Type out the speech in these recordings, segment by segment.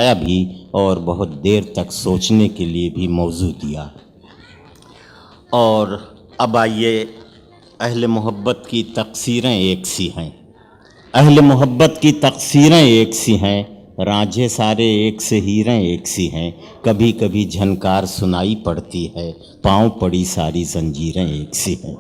सिखाया भी और बहुत देर तक सोचने के लिए भी मौजू दिया। और अब आइए, अहले मोहब्बत की तकसीरें एक सी हैं, अहले मोहब्बत की तकसीरें एक सी हैं, रांझे सारे एक से हीरें एक सी हैं, कभी कभी झनकार सुनाई पड़ती है, पाँव पड़ी सारी जंजीरें एक सी हैं।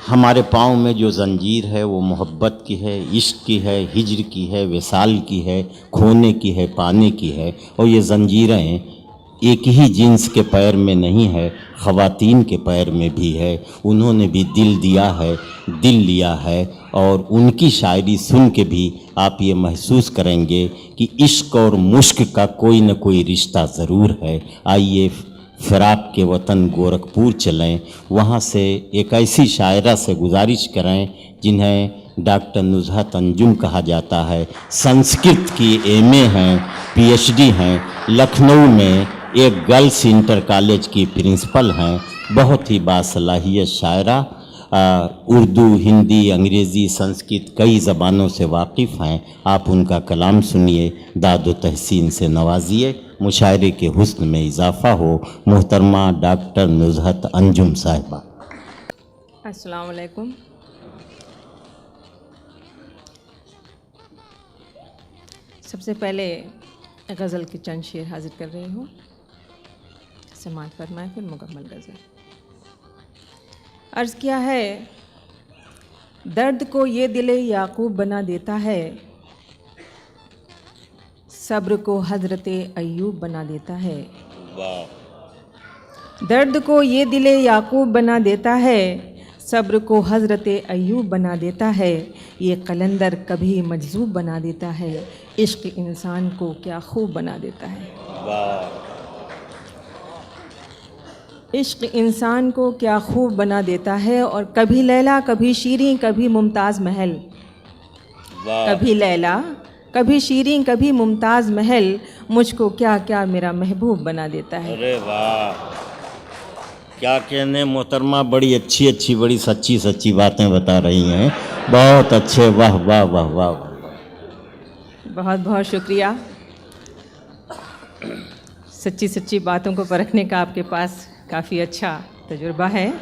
हमारे पाँव में जो जंजीर है वो मोहब्बत की है, इश्क की है, हिज्र की है, विसाल की है, खोने की है, पाने की है। और ये जंजीरें एक ही जिन्स के पैर में नहीं है, ख़वातीन के पैर में भी है। उन्होंने भी दिल दिया है, दिल लिया है। और उनकी शायरी सुन के भी आप ये महसूस करेंगे कि इश्क और मुश्क का कोई न कोई रिश्ता ज़रूर है। आइए फ़िराक के वतन गोरखपुर चलें, वहाँ से एक ऐसी शायरा से गुजारिश करें जिन्हें डॉक्टर नुज़हत अंजुम कहा जाता है। संस्कृत की एमए हैं, पीएचडी हैं, लखनऊ में एक गर्ल्स इंटर कॉलेज की प्रिंसिपल हैं। बहुत ही बासलाहियत शायरा, उर्दू, हिंदी, अंग्रेज़ी, संस्कृत कई ज़बानों से वाकिफ़ हैं। आप उनका कलाम सुनिए, दाद व तहसीन से नवाजिए, मुशायरे के हुस्न में इजाफ़ा हो। मोहतरमा डॉक्टर नुज़हत अंजुम साहिबा। अस्सलाम वालेकुम। सबसे पहले गज़ल के चंद शेर हाजिर कर रही हूँ, समाअत फरमाएं, फिर मुकम्मल गज़ल। अर्ज़ किया है, दर्द को ये दिले याकूब बना देता है, सब्र को हज़रते अय्यूब बना देता है। दर्द को ये दिले याकूब बना देता है, सब्र को हज़रते अय्यूब बना देता है। ये कलंदर कभी मजज़ूब बना देता है, इश्क इंसान को क्या खूब बना देता है। इश्क इंसान को क्या खूब बना देता है। और कभी लैला कभी शीरीं कभी मुमताज़ महल, कभी लैला कभी शीरीं कभी मुमताज़ महल, मुझको क्या क्या मेरा महबूब बना देता है। अरे वाह, क्या कहने मोहतरमा, बड़ी अच्छी अच्छी, बड़ी सच्ची सच्ची बातें बता रही हैं। बहुत अच्छे, वाह वाह वाह वाह। बहुत बहुत शुक्रिया। सच्ची सच्ची बातों को परखने का आपके पास काफ़ी अच्छा तजुर्बा है।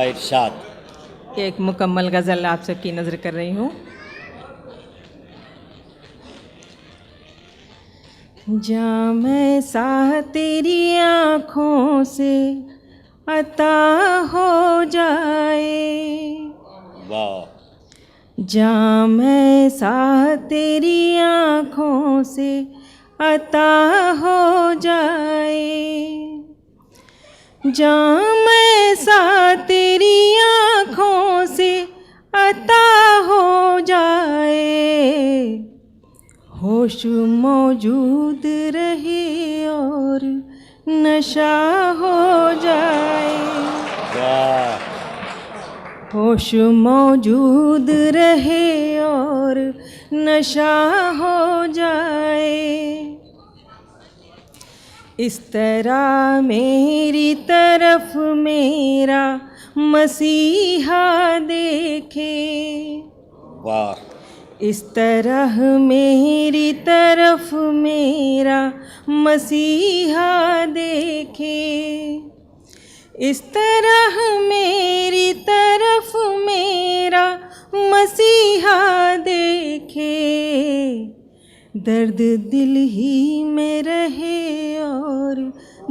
इरशाद। एक मुकम्मल गज़ल आप सबकी नज़र कर रही हूँ। जामे साह तेरी आँखों से अता हो जाए, वाह। जामे साह तेरी आँखों से अता हो जाए, जामे साह तेरी आँखों से अता हो जाए, होश मौजूद रहे और नशा हो जाए, वाह। होश मौजूद रहे और नशा हो जाए, इस तरह मेरी तरफ मेरा मसीहा देखे, वाह। इस तरह मेरी तरफ मेरा मसीहा देखे, इस तरह मेरी तरफ मेरा मसीहा देखे, दर्द दिल ही में रहे और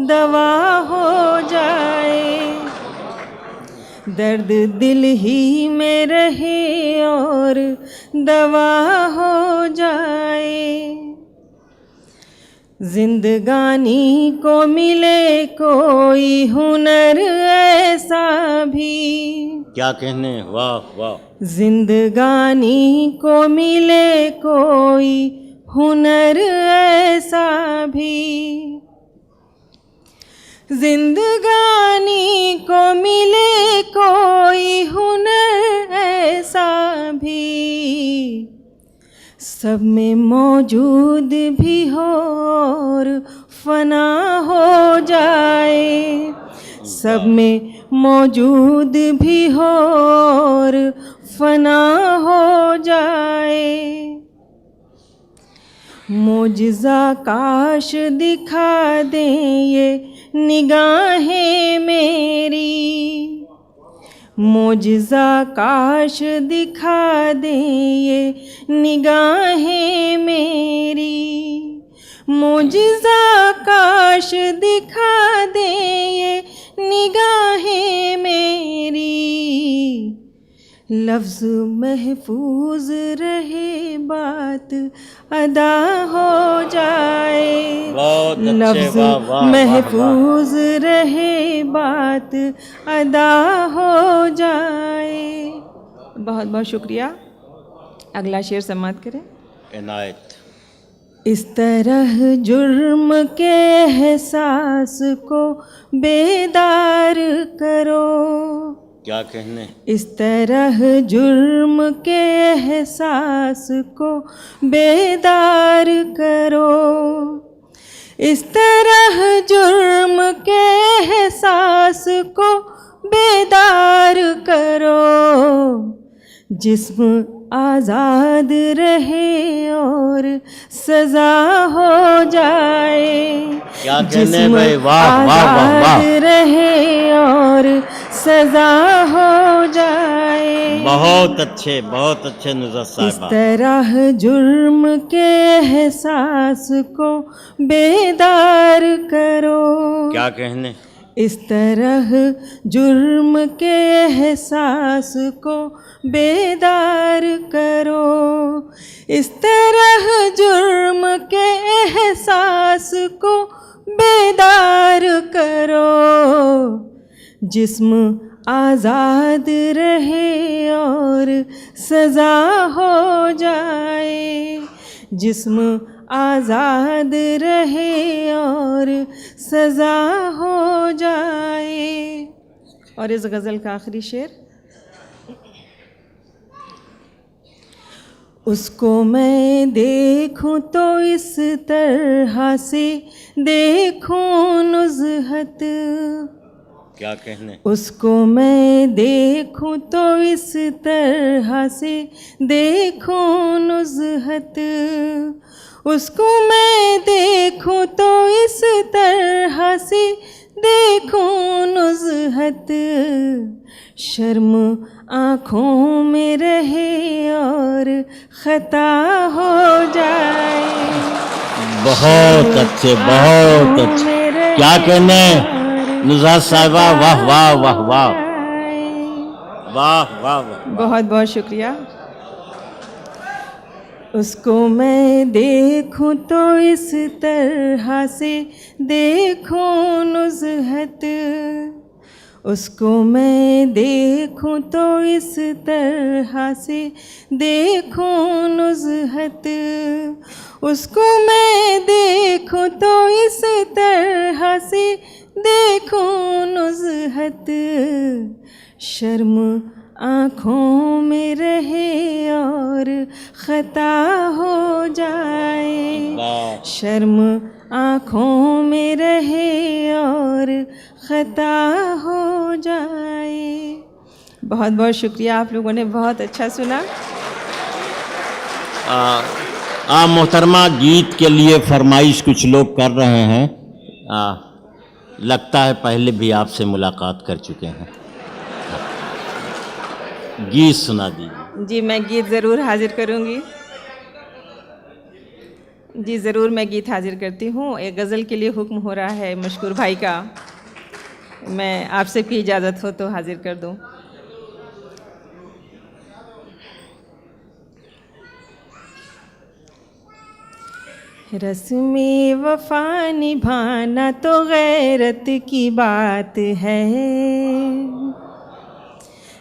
दवा हो जाए, दर्द दिल ही में रहे और दवा हो जाए, जिंदगानी को मिले कोई हुनर ऐसा भी, क्या कहने, वाह वाह। जिंदगानी को मिले कोई हुनर ऐसा भी, जिंदगानी को मिले कोई हुनर ऐसा भी, सब में मौजूद भी हो और फना हो जाए, सब में मौजूद भी हो और फना हो जाए। मुझजा काश दिखा दें ये निगाहें मेरी, मुझजा काश दिखा दें ये निगाहें मेरी, मुझजा काश दिखा दें ये निगाहें मेरी। लफ्ज़ महफूज रहे बात अदा हो जाए, लफ्ज़ महफूज रहे बात अदा हो जाए। बहुत बहुत शुक्रिया। अगला शेर समाप्त करें। इनायत। इस तरह जुर्म के एहसास को बेदार करो, क्या कहने? इस तरह जुर्म के एहसास को बेदार करो, इस तरह जुर्म के एहसास को बेदार करो। जिस्म आज़ाद रहे और सज़ा हो जाए, क्या कहने जिस्म भाई, वाह वाह वाह वाह। आज़ाद रहे और सज़ा हो जाए। बहुत अच्छे नुज़रत इस साहिबा। तरह जुर्म के एहसास को बेदार करो, क्या कहने? इस तरह जुर्म के एहसास को बेदार करो, इस तरह जुर्म के एहसास को बेदार करो। जिस्म आज़ाद रहे और सज़ा हो जाए, जिस्म आज़ाद रहे और सज़ा हो जाए। और इस गज़ल का आखिरी शेर। उसको मैं देखूं तो इस तरह से देखूं नुज़हत, क्या कहने? उसको मैं देखूं तो इस तरह से देखूं नुज़हत, उसको मैं देखूं तो इस तरह से देखूं नुज़हत। शर्म आँखों में रहे और ख़ता हो जाए, बहुत अच्छे क्या कहने नुज़रत साहिबा, वाह वाह वाह वाह वाह वाह वाह। बहुत बहुत शुक्रिया। उसको मैं देखूं तो इस तरह से देखूं नुज़हत, उसको मैं देखूं तो इस तरह से देखूं नुज़हत, उसको मैं देखूं तो इस तरह से देखूं नुज़हत। शर्म आँखों में रहे और ख़ता हो जाए, शर्म आँखों में रहे और ख़ता हो जाए। बहुत बहुत शुक्रिया, आप लोगों ने बहुत अच्छा सुना। मोहतरमा, गीत के लिए फरमाइश कुछ लोग कर रहे हैं। लगता है पहले भी आपसे मुलाकात कर चुके हैं। गीत सुना दीजिए। जी, मैं गीत ज़रूर हाजिर करूँगी। जी ज़रूर, मैं गीत हाजिर करती हूँ। एक गज़ल के लिए हुक्म हो रहा है मशकूर भाई का, मैं आपसे भी इजाज़त हो तो हाजिर कर दूँ। रस्मे वफ़ा निभाना तो गैरत की बात है,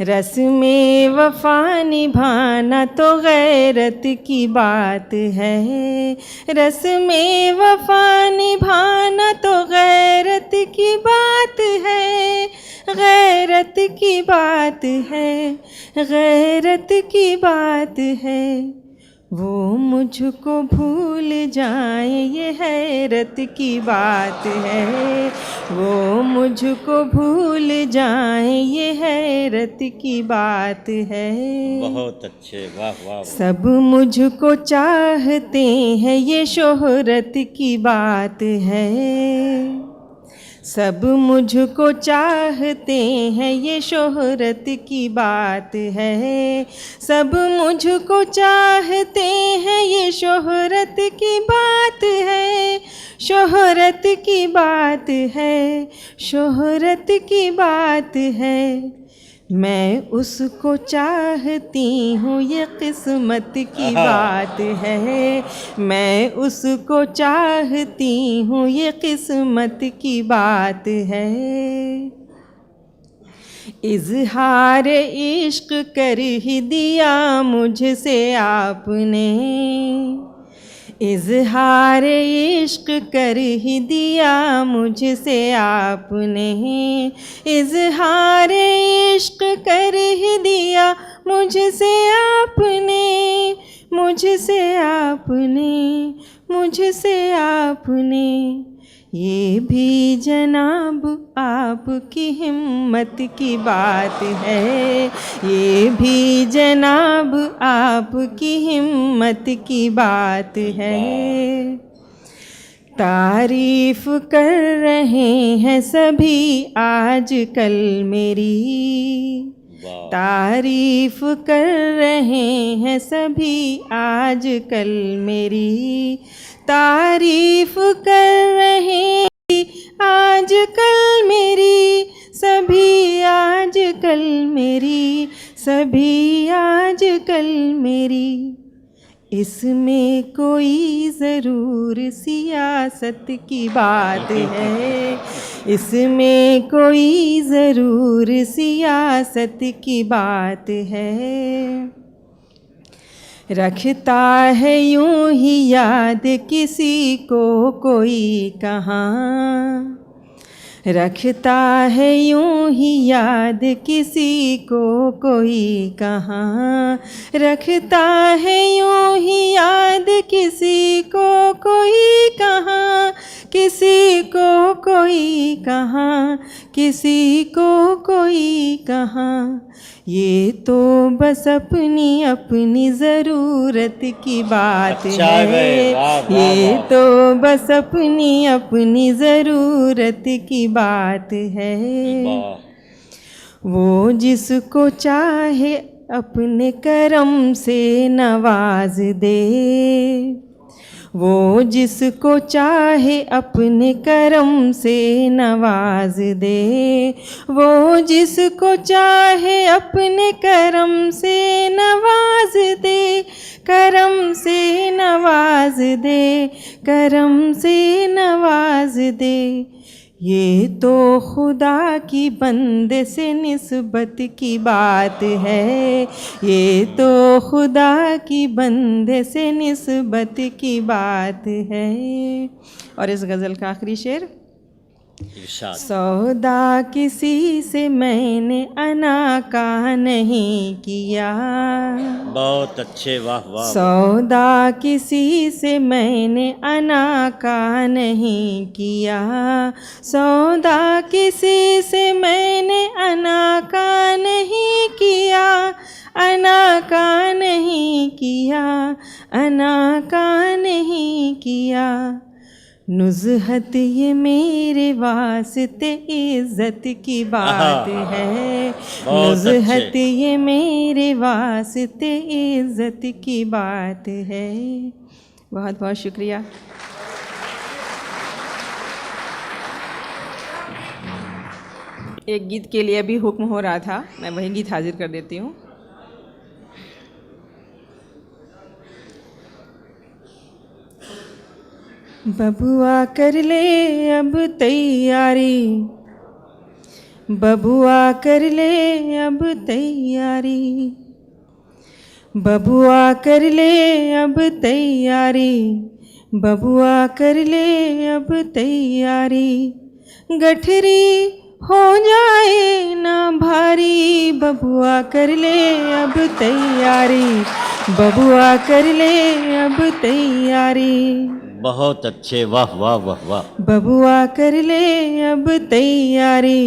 रस्मे वफ़ा निभाना तो गैरत की बात है, रस्मे वफ़ा निभाना तो गैरत की बात है, गैरत की बात है, गैरत की बात है। वो मुझको भूल जाए ये हैरत की बात है, वो मुझको भूल जाए ये हैरत की बात है। बहुत अच्छे, वाह वाह। सब मुझको चाहते हैं ये शोहरत की बात है, सब मुझको चाहते हैं ये शोहरत की बात है, सब मुझको चाहते हैं ये शोहरत की बात है, शोहरत की बात है, शोहरत की बात है। मैं उसको चाहती हूँ ये किस्मत की बात है, मैं उसको चाहती हूँ ये किस्मत की बात है। इजहार इश्क कर ही दिया मुझसे आपने, इजहार इश्क कर ही दिया मुझसे आपने, इजहार इश्क कर ही दिया मुझसे आपने, मुझसे आपने, मुझसे आपने। ये भी जनाब आपकी हिम्मत की बात है, ये भी जनाब आपकी हिम्मत की बात है। तारीफ कर रहे हैं सभी आजकल मेरी, तारीफ कर रहे हैं सभी आजकल मेरी, तारीफ कर रहे हैं आजकल मेरी, सभी आजकल मेरी, सभी आजकल मेरी। इसमें कोई ज़रूर सियासत की बात है, इसमें कोई ज़रूर सियासत की बात है। रखता है यूं ही याद किसी को कोई कहाँ, रखता है यूं ही याद किसी को कोई कहाँ, रखता है यूं ही याद किसी को कोई कहाँ, किसी को कोई कहाँ, किसी को कोई कहाँ। ये तो बस अपनी अपनी ज़रूरत की बात है, ये तो बस अपनी अपनी ज़रूरत की बात है। वो जिसको चाहे अपने करम से नवाज दे, वो जिसको चाहे अपने करम से नवाज दे, वो जिसको चाहे अपने करम से नवाज दे, करम से नवाज दे, करम से नवाज दे। ये तो खुदा की बंदे से निस्बत की बात है, ये तो खुदा की बंदे से निस्बत की बात है। और इस गज़ल का आखिरी शेर। सौदा किसी से मैंने अना का नहीं किया, बहुत अच्छे, वाह वाह। सौदा किसी से मैंने अना का नहीं किया, सौदा किसी से मैंने अना का नहीं किया, अना का नहीं किया, अना का नहीं किया। नुज़हत ये मेरे वास्ते इज़्ज़त की बात है, नुज़हत ये मेरे वास्ते इज़्ज़त की बात है। बहुत बहुत शुक्रिया। एक गीत के लिए भी हुक्म हो रहा था, मैं वही गीत हाजिर कर देती हूँ। बबुआ कर ले अब तैयारी, बबुआ कर ले अब तैयारी, बबुआ कर ले अब तैयारी, बबुआ कर ले अब तैयारी। गठरी हो जाए ना भारी, बबुआ कर ले अब तैयारी, बबुआ कर ले अब तैयारी, बहुत अच्छे, वाह वाह वाह वाह। बबुआ कर ले अब तैयारी,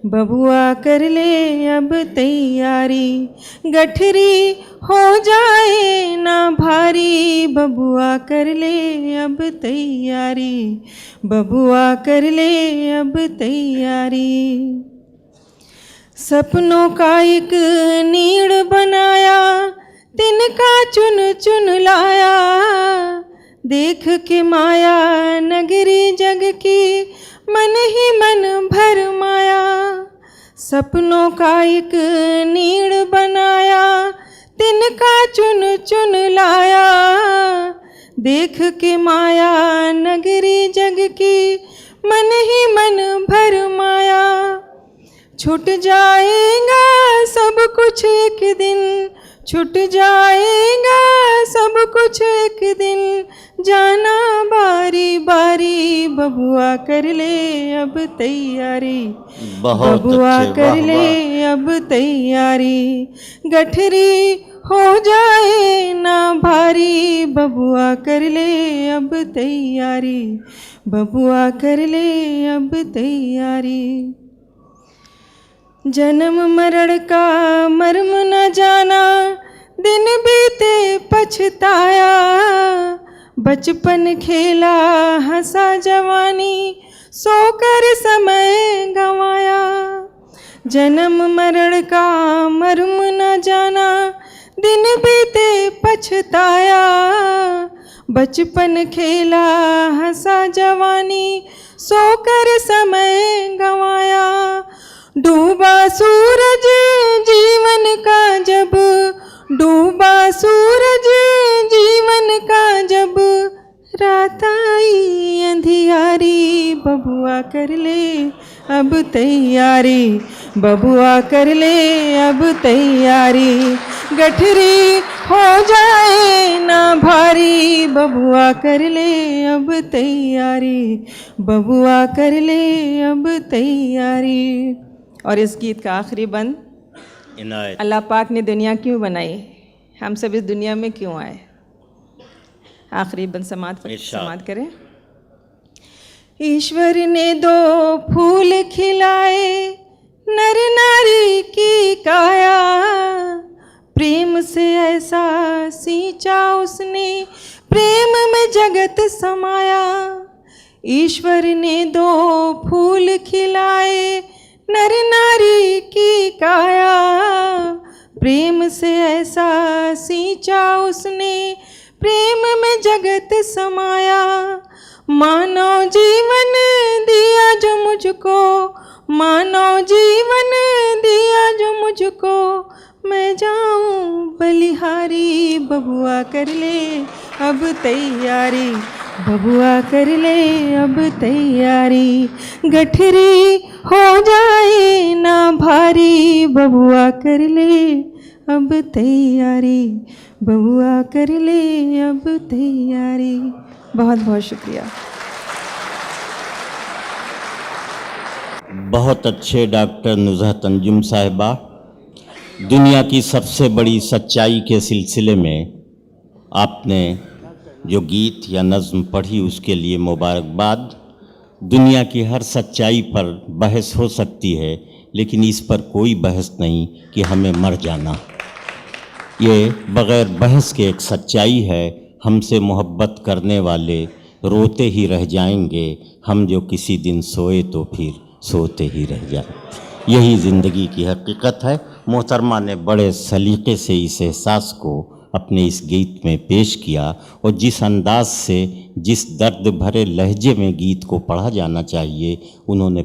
बबुआ कर ले अब तैयारी, गठरी हो जाए ना भारी, बबुआ कर ले अब तैयारी, बबुआ कर ले अब तैयारी। सपनों का एक नीड़ बनाया, तिनका चुन चुन लाया, देख के माया नगरी जग की, मन ही मन भर माया। सपनों का एक नीड़ बनाया, तिनका चुन चुन लाया, देख के माया नगरी जग की, मन ही मन भर माया। छूट जाएगा सब कुछ एक दिन, छूट जाएगा सब कुछ एक दिन, जाना बारी बारी, बबुआ कर ले अब तैयारी, बहुत बबुआ अच्छे, कर वाह ले वाह। अब तैयारी, गठरी हो जाए ना भारी, बबुआ कर ले अब तैयारी, बबुआ कर ले अब तैयारी। जन्म मरण का मर्म न जाना, दिन बीते पछताया, बचपन खेला हंसा जवानी, सोकर समय गंवाया। जन्म मरण का मर्म न जाना, दिन बीते पछताया, बचपन खेला हंसा जवानी, सोकर समय गंवाया। डूबा सूरज जीवन का जब, डूबा सूरज जीवन का जब, रात आई अंधियारी, बबुआ कर ले अब तैयारी, बबुआ कर ले अब तैयारी, गठरी हो जाए ना भारी, बबुआ कर ले अब तैयारी, बबुआ कर ले अब तैयारी। और इस गीत का आखिरी बंद। इनायत। अल्लाह पाक ने दुनिया क्यों बनाई, हम सब इस दुनिया में क्यों आए। आखिरी बंद समात करें। ईश्वर ने दो फूल खिलाए, नर नारी की काया, प्रेम से ऐसा सींचा उसने, प्रेम में जगत समाया। ईश्वर ने दो फूल खिलाए, नर नारी की काया, प्रेम से ऐसा सींचा उसने, प्रेम में जगत समाया। मानव जीवन दिया जो मुझको, मानव जीवन दिया जो मुझको, मैं जाऊं बलिहारी, बबुआ कर ले अब तैयारी, बबुआ कर ले अब तैयारी, गठरी हो जाए ना भारी, बबुआ कर ले अब तैयारी, बबुआ कर ले अब तैयारी। बहुत बहुत शुक्रिया। बहुत अच्छे डॉक्टर नुज़हत अंजुम साहिबा। दुनिया की सबसे बड़ी सच्चाई के सिलसिले में आपने जो गीत या नज़्म पढ़ी उसके लिए मुबारकबाद। दुनिया की हर सच्चाई पर बहस हो सकती है, लेकिन इस पर कोई बहस नहीं कि हमें मर जाना। ये बग़ैर बहस के एक सच्चाई है। हमसे मोहब्बत करने वाले रोते ही रह जाएंगे, हम जो किसी दिन सोए तो फिर सोते ही रह जाए। यही ज़िंदगी की हकीकत है। मोहतरमा ने बड़े सलीक़े से इस एहसास को अपने इस गीत में पेश किया, और जिस अंदाज से, जिस दर्द भरे लहजे में गीत को पढ़ा जाना चाहिए, उन्होंने